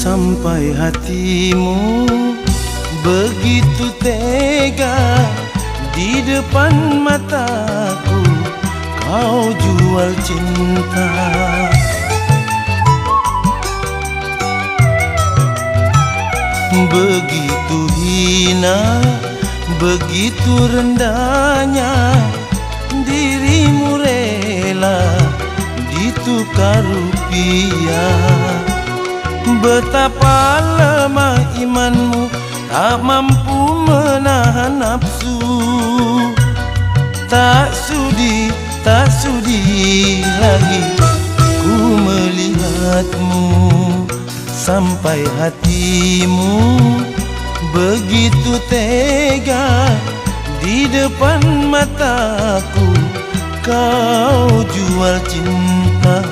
Sampai hatimu begitu tega, di depan mataku kau jual cinta. Begitu hina, begitu rendahnya dirimu rela ditukar rupiah. Betapa lemah imanmu, tak mampu menahan nafsu. Tak sudi lagi ku melihatmu. Sampai hatimu begitu tega, di depan mataku kau jual cinta.